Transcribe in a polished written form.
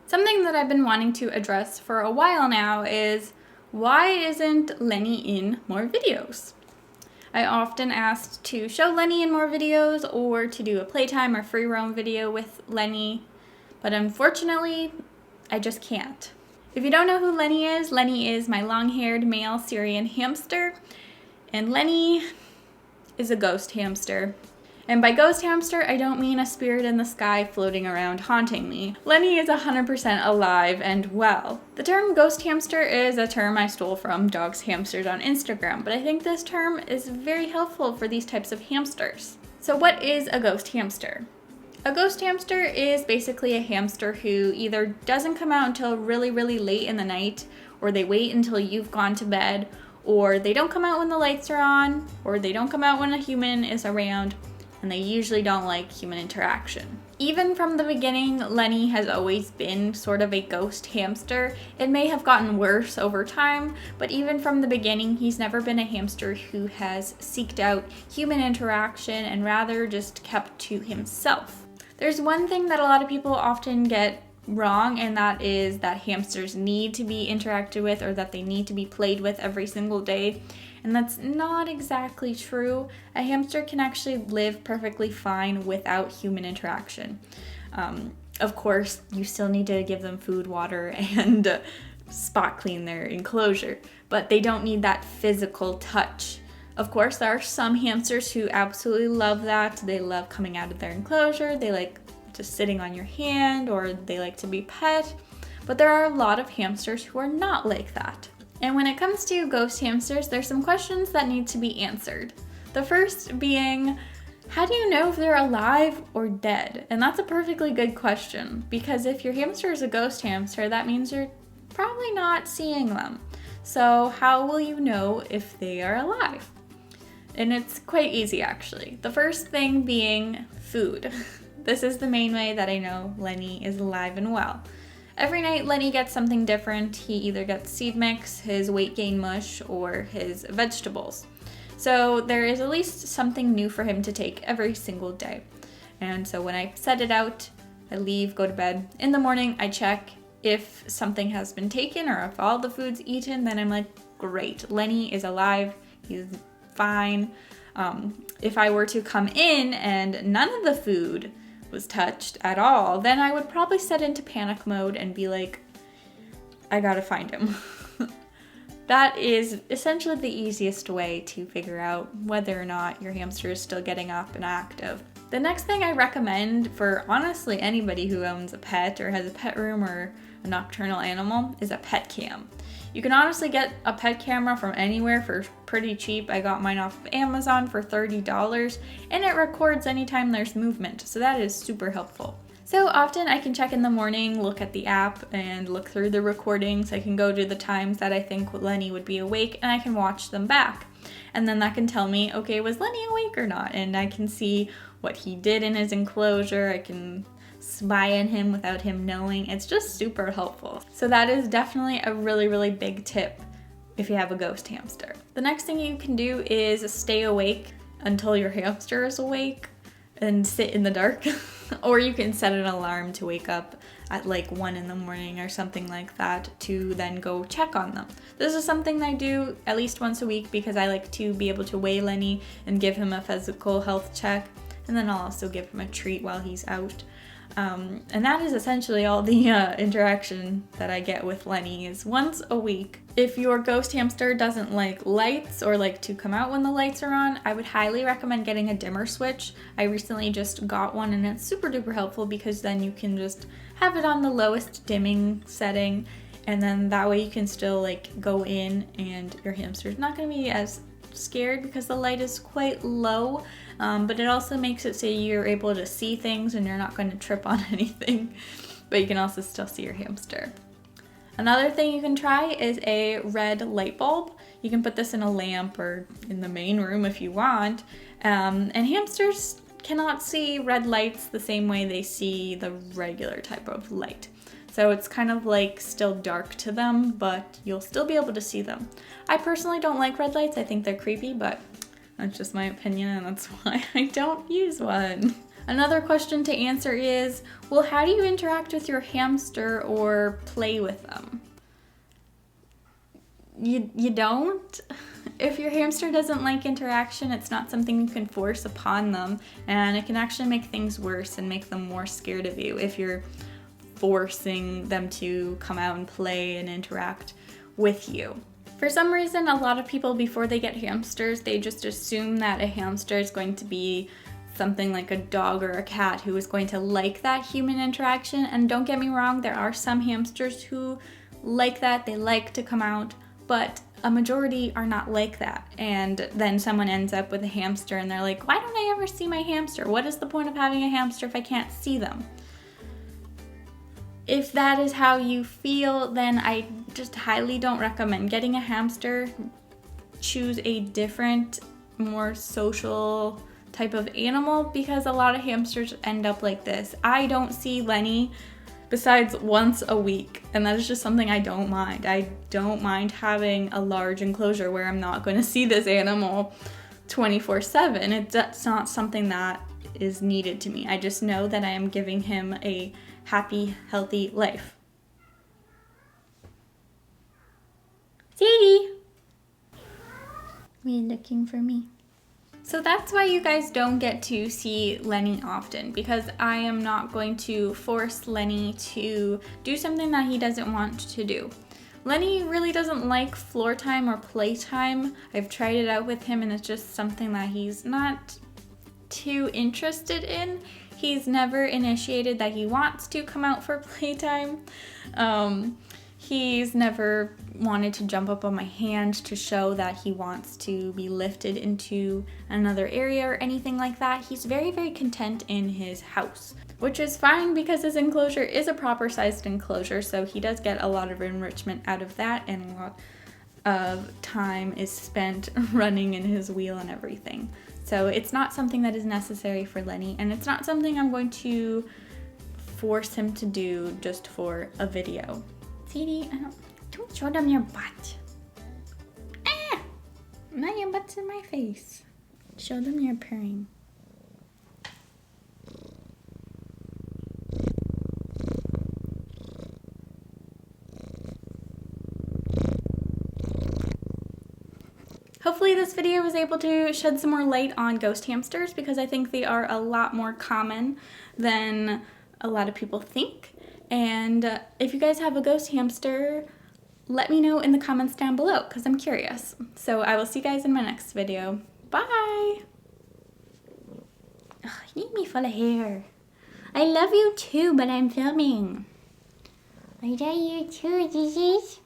Something that I've been wanting to address for a while now is, why isn't Lenny in more videos? I often asked to show Lenny in more videos or to do a playtime or free roam video with Lenny, but unfortunately, I just can't. If you don't know who Lenny is my long-haired male Syrian hamster, and Lenny is a ghost hamster. And by ghost hamster, I don't mean a spirit in the sky floating around haunting me. Lenny is 100% alive and well. The term ghost hamster is a term I stole from Dogs Hamsters on Instagram, but I think this term is very helpful for these types of hamsters. So what is a ghost hamster? A ghost hamster is basically a hamster who either doesn't come out until really, really late in the night, or they wait until you've gone to bed, or they don't come out when the lights are on, or they don't come out when a human is around, and they usually don't like human interaction. Even from the beginning, Lenny has always been sort of a ghost hamster. It may have gotten worse over time, but even from the beginning, he's never been a hamster who has seeked out human interaction and rather just kept to himself. There's one thing that a lot of people often get wrong, and that is that hamsters need to be interacted with or that they need to be played with every single day. And that's not exactly true. A hamster can actually live perfectly fine without human interaction. Of course, you still need to give them food, water, and spot clean their enclosure, but they don't need that physical touch. Of course, there are some hamsters who absolutely love that. They love coming out of their enclosure. They like just sitting on your hand, or they like to be pet. But there are a lot of hamsters who are not like that. And when it comes to ghost hamsters, there's some questions that need to be answered. The first being, how do you know if they're alive or dead? And that's a perfectly good question, because if your hamster is a ghost hamster, that means you're probably not seeing them. So how will you know if they are alive? And it's quite easy, actually. The first thing being food. This is the main way that I know Lenny is alive and well. Every night, Lenny gets something different. He either gets seed mix, his weight gain mush, or his vegetables. So there is at least something new for him to take every single day. And so when I set it out, I leave, go to bed. In the morning, I check if something has been taken or if all the food's eaten. Then I'm like, great, Lenny is alive. He's fine. If I were to come in and none of the food was touched at all, then I would probably set into panic mode and be like, I gotta find him. That is essentially the easiest way to figure out whether or not your hamster is still getting up and active. The next thing I recommend for honestly anybody who owns a pet or has a pet room or a nocturnal animal is a pet cam. You can honestly get a pet camera from anywhere for pretty cheap. I got mine off of Amazon for $30, and it records anytime there's movement, so that is super helpful. So often I can check in the morning, look at the app, and look through the recordings. I can go to the times that I think Lenny would be awake, and I can watch them back. And then that can tell me, okay, was Lenny awake or not? And I can see what he did in his enclosure. I can spy on him without him knowing. It's just super helpful. So that is definitely a really, really big tip if you have a ghost hamster. The next thing you can do is stay awake until your hamster is awake and sit in the dark. Or you can set an alarm to wake up at like 1 in the morning or something like that to then go check on them. This is something I do at least once a week because I like to be able to weigh Lenny and give him a physical health check. And then I'll also give him a treat while he's out. And that is essentially all the interaction that I get with Lenny is once a week. If your ghost hamster doesn't like lights or like to come out when the lights are on, I would highly recommend getting a dimmer switch. I recently just got one and it's super duper helpful because then you can just have it on the lowest dimming setting, and then that way you can still like go in and your hamster's not going to be as scared because the light is quite low, but it also makes it so you're able to see things and you're not going to trip on anything, but you can also still see your hamster. Another thing you can try is a red light bulb. You can put this in a lamp or in the main room if you want, and hamsters cannot see red lights the same way they see the regular type of light. So it's kind of like still dark to them, but you'll still be able to see them. I personally don't like red lights. I think they're creepy, but that's just my opinion and that's why I don't use one. Another question to answer is, well, how do you interact with your hamster or play with them? You don't? If your hamster doesn't like interaction, it's not something you can force upon them, and it can actually make things worse and make them more scared of you if you're forcing them to come out and play and interact with you. For some reason, a lot of people before they get hamsters, they just assume that a hamster is going to be something like a dog or a cat who is going to like that human interaction. And don't get me wrong, there are some hamsters who like that, they like to come out, but a majority are not like that. And then someone ends up with a hamster and they're like, why don't I ever see my hamster? What is the point of having a hamster if I can't see them? If that is how you feel, then I just highly don't recommend getting a hamster. Choose a different, more social type of animal, because a lot of hamsters end up like this. I don't see Lenny besides once a week, and that is just something I don't mind. I don't mind having a large enclosure where I'm not going to see this animal 24/7. That's not something that is needed to me. I just know that I am giving him a happy, healthy life. Sadie! Are you looking for me? So that's why you guys don't get to see Lenny often, because I am not going to force Lenny to do something that he doesn't want to do. Lenny really doesn't like floor time or playtime. I've tried it out with him and it's just something that he's not too interested in. He's never initiated that he wants to come out for playtime. He's never wanted to jump up on my hand to show that he wants to be lifted into another area or anything like that. He's very, very content in his house, which is fine because his enclosure is a proper sized enclosure, so he does get a lot of enrichment out of that, and a lot of time is spent running in his wheel and everything. So it's not something that is necessary for Lenny, and it's not something I'm going to force him to do just for a video. Sadie, don't show them your butt. Ah! Now your butt's in my face. Show them your purring. Hopefully this video was able to shed some more light on ghost hamsters, because I think they are a lot more common than a lot of people think. And if you guys have a ghost hamster, let me know in the comments down below, because I'm curious. So I will see you guys in my next video. Bye! Ugh, you need me full of hair. I love you too, but I'm filming. I love you too, Jesus.